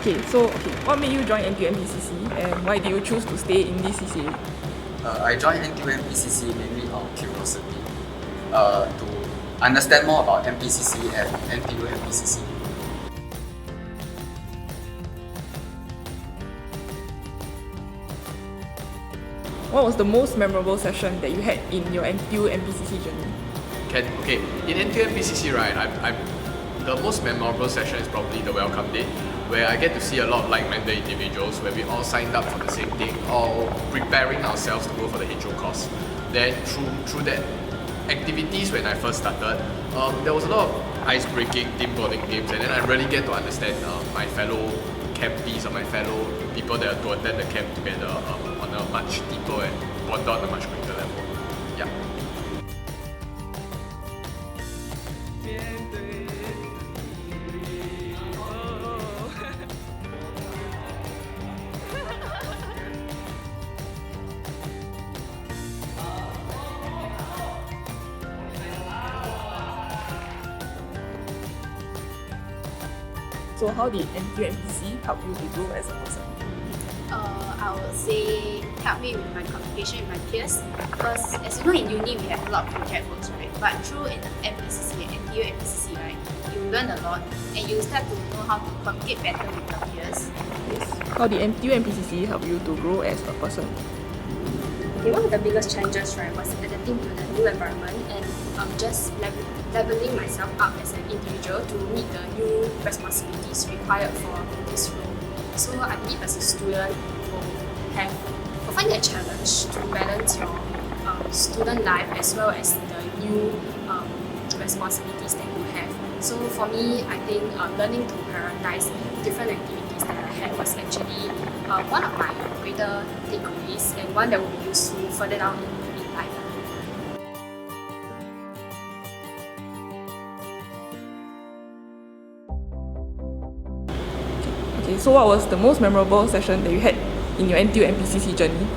What made you join NTU NPCC and why did you choose to stay in this CCA? I joined NTU NPCC mainly out of curiosity to understand more about NPCC and NTU NPCC. What was the most memorable session that you had in your NTU NPCC journey? Okay, in NTU NPCC, right, the most memorable session is probably the welcome day, where I get to see a lot of like-minded individuals, where we all signed up for the same thing, all preparing ourselves to go for the HO course. Then through that activities when I first started, there was a lot of ice-breaking, team-bonding games, and then I really get to understand my fellow campees or my fellow people that are to attend the camp together on a much deeper and bond on a much greater level. Yeah. So how did NTU NPCC help you to grow as a person? I would say help me with my communication with my peers, because as you know in uni we have a lot of project works, right? But through in NPCC and NTU NPCC, right, you learn a lot and you start to know how to communicate better with your peers. Yes. How did NTU NPCC help you to grow as a person? Okay, one of the biggest challenges, right, was adapting to the new environment and just leveling myself up as an individual to meet the new responsibilities required for this role. So I believe as a student, will find it a challenge to balance your student life as well as the new responsibilities that you have. So for me, I think learning to prioritize different activities that I had was actually one of my greater takeaways and one that will be useful further down in life. Okay, so what was the most memorable session that you had in your NTU NPCC journey?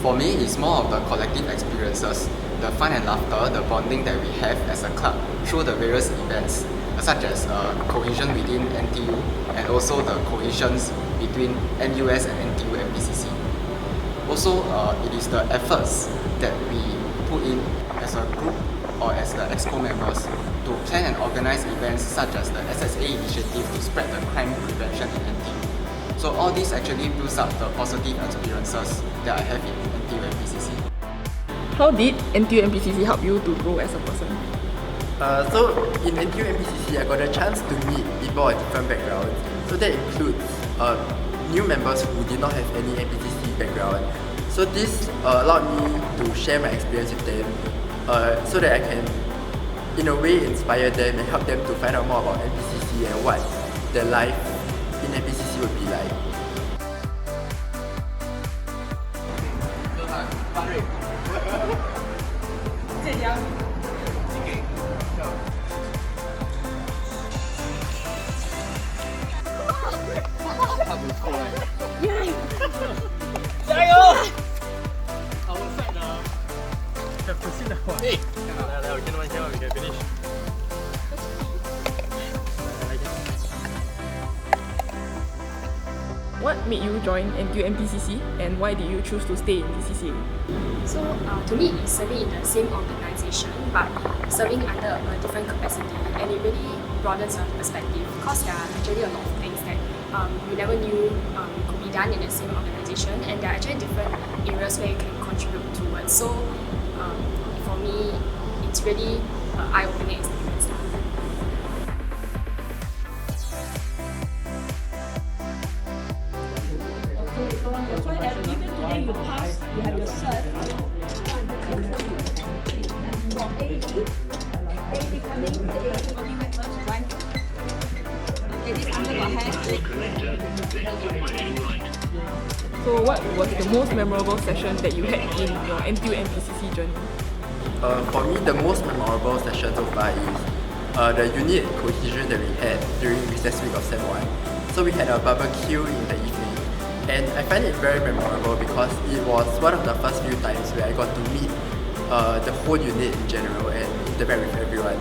For me, it's more of the collective experiences, the fun and laughter, the bonding that we have as a club through the various events, such as cohesion within NTU and also the cohesions between NUS and NTU NPCC. Also, it is the efforts that we put in as a group or as the EXCO members to plan and organize events such as the SSA initiative to spread the crime prevention in NTU. So all this actually builds up the positive experiences that I have in NTU NPCC. How did NTU NPCC help you to grow as a person? So in NTU NPCC, I got a chance to meet people of different backgrounds. So that includes new members who did not have any NPCC background. So this allowed me to share my experience with them so that I can, in a way, inspire them and help them to find out more about NPCC and what their life in NPCC would be like. What made you join NTU NPCC and why did you choose to stay in this CCA? So to me, it's serving in the same organisation but serving under a different capacity, and it really broadens your perspective because there are actually a lot of things that you never knew could be done in the same organisation, and there are actually different areas where you can contribute towards. So for me, it's really an eye-opening experience. So even today you pass, you have your cert. So what was the most memorable session that you had in your NTU NPCC journey? For me, the most memorable session so far is the unit cohesion that we had during recess week of Sem 1. So we had a barbecue in the evening, and I find it very memorable because it was one of the first few times where I got to meet the whole unit in general and interact with everyone.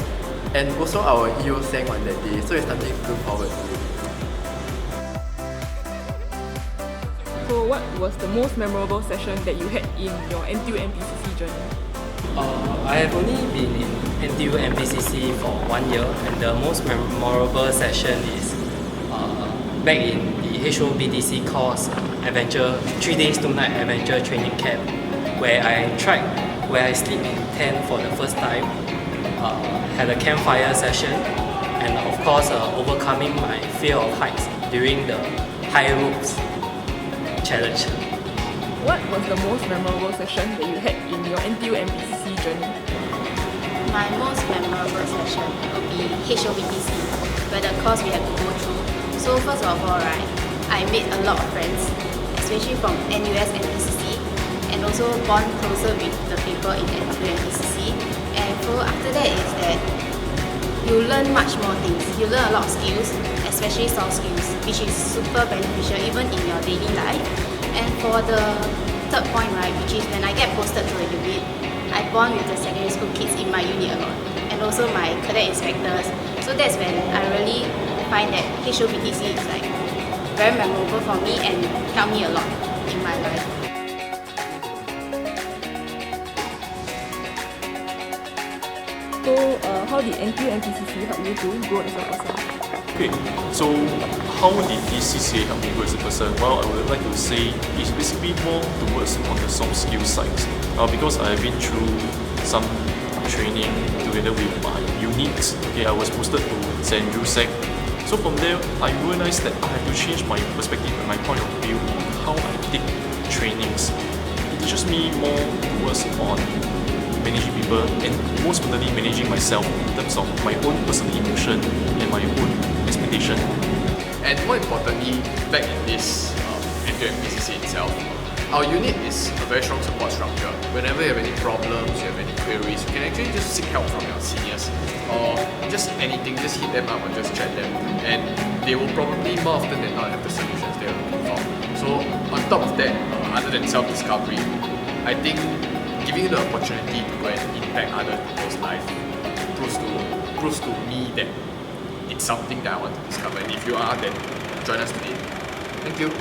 And also our EO sang on that day, so it's something to look forward to. So what was the most memorable session that you had in your NTU NPCC journey? I have only been in NTU NPCC for 1 year, and the most memorable session is back in the HOBTC course Adventure 3 days 2 night adventure training camp, where I sleep in tent for the first time, had a campfire session, and of course overcoming my fear of heights during the high ropes challenge. What was the most memorable session that you had in your NTU NPCC journey? My most memorable session would be HOBTC, where the course we had to go through. So first of all, right, I made a lot of friends, especially from NUS NPCC, and also bond closer with the people in NTU NPCC. And so after that is that you learn much more things. You learn a lot of skills, especially soft skills, which is super beneficial even in your daily life. And for the third point, right, which is when I get posted to a unit, I bond with the secondary school kids in my unit a lot, and also my cadet inspectors. So that's when I really find that HOBTC is like very memorable for me and helped me a lot in my life. So how did NTU NPCC help you to grow as a person? Okay, so how did this CCA help me grow as a person? Well, I would like to say it's basically more towards on the soft skill side. Because I have been through some training together with my units. Okay, I was posted to St. Andrew Sec. So from there, I realized that I have to change my perspective and my point of view on how I take trainings. It teaches me more towards on managing people and most importantly managing myself in terms of my own personal emotion and my own expectation. And more importantly, back in this NTU NPCC itself, our unit is a very strong support structure. Whenever you have any problems, you have any queries, you can actually just seek help from your seniors or just anything, just hit them up or just chat them, and they will probably more often than not have the solutions they are looking for. So on top of that, other than self-discovery, I think giving you the opportunity to go and impact other people's life proves to me that it's something that I want to discover. And if you are, then join us today. Thank you.